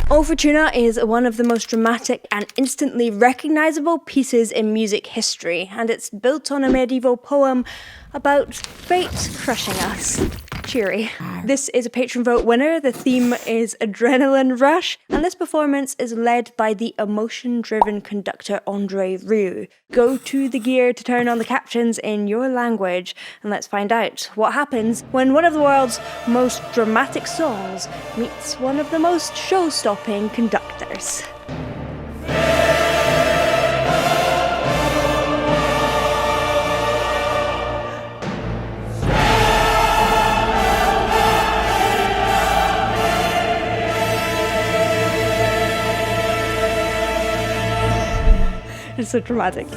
O Fortuna is one of the most dramatic and instantly recognizable pieces in music history, and it's built on a medieval poem about fate crushing us. Cheery. This is a patron vote winner. The theme is Adrenaline Rush, and this performance is led by the emotion-driven conductor Andre Rieu. Go to the gear to turn on the captions in your language, and let's find out what happens when one of the world's most dramatic songs meets one of the most show-stopping conductors. It's so dramatic.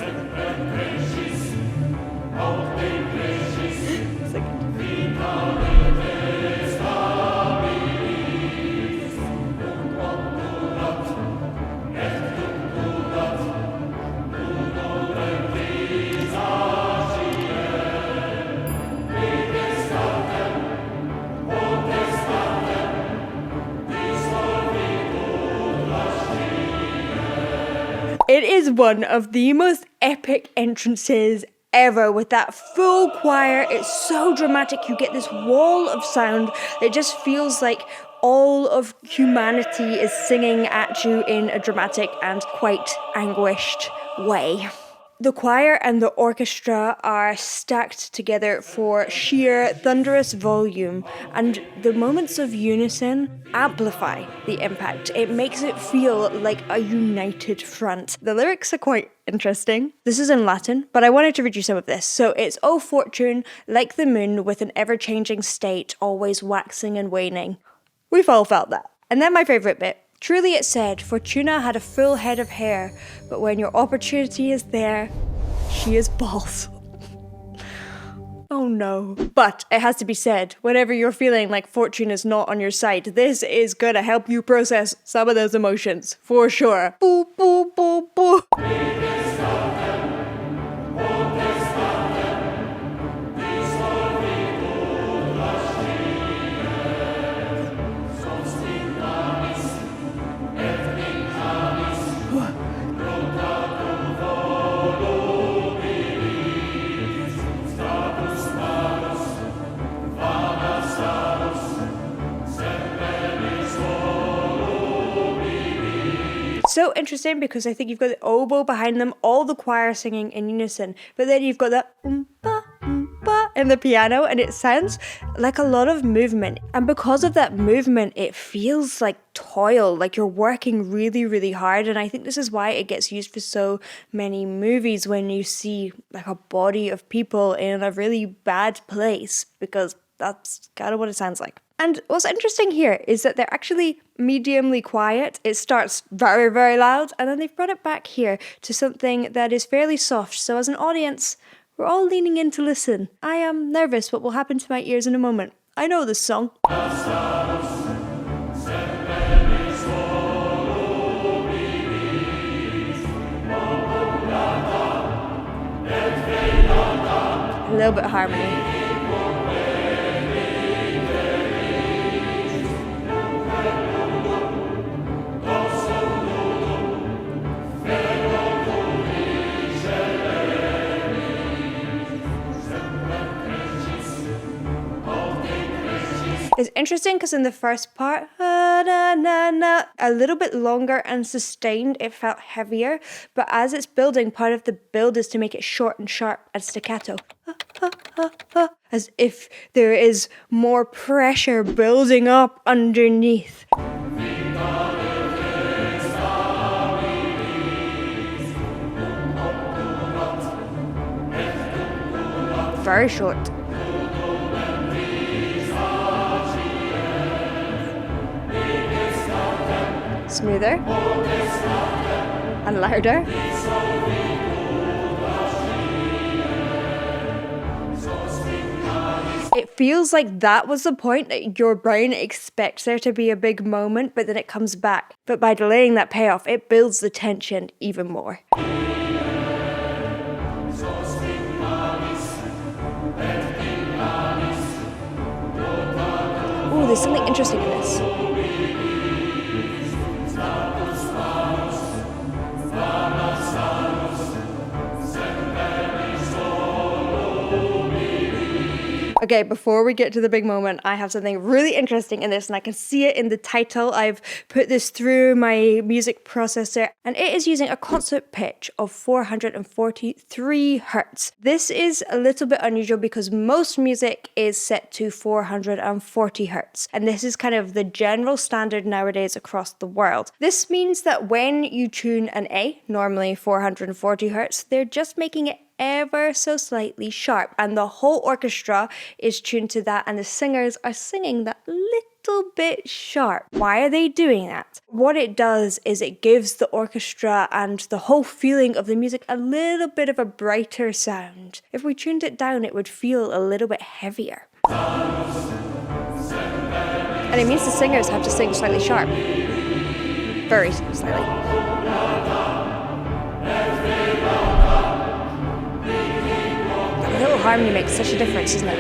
It is one of the most epic entrances ever with that full choir. It's so dramatic. You get this wall of sound. It just feels like all of humanity is singing at you in a dramatic and quite anguished way. The choir and the orchestra are stacked together for sheer thunderous volume, and the moments of unison amplify the impact. It makes it feel like a united front. The lyrics are quite interesting. This is in Latin, but I wanted to read you some of this. So it's, "O fortune, like the moon with an ever-changing state, always waxing and waning." We've all felt that. And then my favourite bit. "Truly it said, Fortuna had a full head of hair, but when your opportunity is there, she is bald." Oh no. But it has to be said, whenever you're feeling like fortune is not on your side, this is gonna help you process some of those emotions, for sure. Boo, boo, boo, boo. So interesting because I think you've got the oboe behind them, all the choir singing in unison, but then you've got that oompa in the piano, and it sounds like a lot of movement. And because of that movement, it feels like toil, like you're working really, really hard. And I think this is why it gets used for so many movies when you see like a body of people in a really bad place, because that's kind of what it sounds like. And what's interesting here is that they're actually mediumly quiet. It starts very, very loud, and then they've brought it back here to something that is fairly soft. So as an audience, we're all leaning in to listen. I am nervous what will happen to my ears in a moment. I know this song. A little bit of harmony. It's interesting because in the first part, a little bit longer and sustained, it felt heavier, but as it's building, part of the build is to make it short and sharp and staccato. As if there is more pressure building up underneath. Very short. Smoother and louder. It feels like that was the point that your brain expects there to be a big moment, but then it comes back. But by delaying that payoff, it builds the tension even more. Ooh, there's something interesting in this. Okay, before we get to the big moment, I have something really interesting in this, and I can see it in the title. I've put this through my music processor, and it is using a concert pitch of 443 hertz. This is a little bit unusual because most music is set to 440 hertz, and this is kind of the general standard nowadays across the world. This means that when you tune an A, normally 440 hertz, they're just making it ever so slightly sharp, and the whole orchestra is tuned to that, and the singers are singing that little bit sharp. Why are they doing that? What it does is it gives the orchestra and the whole feeling of the music a little bit of a brighter sound. If we tuned it down, it would feel a little bit heavier. And it means the singers have to sing slightly sharp. Very slightly. That little harmony makes such a difference, doesn't it?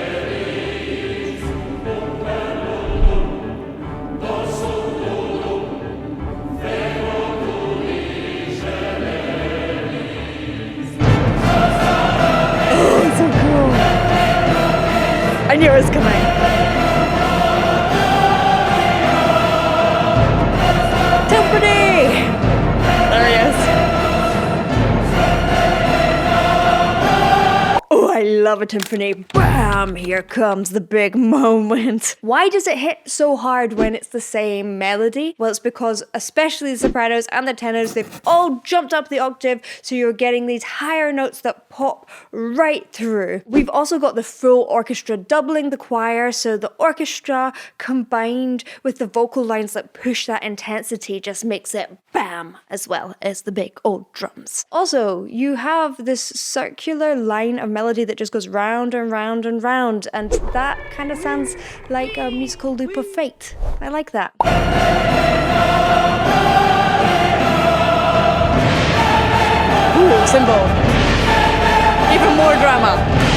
Oh, so cool. I knew it was coming. Timpani! There he is. Oh, I love a timpani. Bam! Here comes the big moment. Why does it hit so hard when it's the same melody? Well, it's because especially the sopranos and the tenors, they've all jumped up the octave, so you're getting these higher notes that pop right through. We've also got the full orchestra doubling the choir, so the orchestra combined with the vocal lines that push that intensity just makes it bam, as well as the big old drums. Also, you have this circular line of melody that just goes round and round and round, and that kind of sounds like a musical loop of fate. I like that. Ooh, cymbal. Even more drama.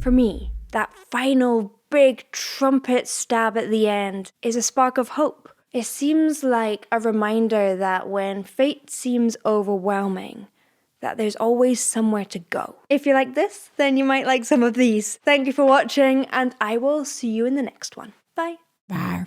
For me, that final big trumpet stab at the end is a spark of hope. It seems like a reminder that when fate seems overwhelming, that there's always somewhere to go. If you like this, then you might like some of these. Thank you for watching, and I will see you in the next one. Bye. Bye.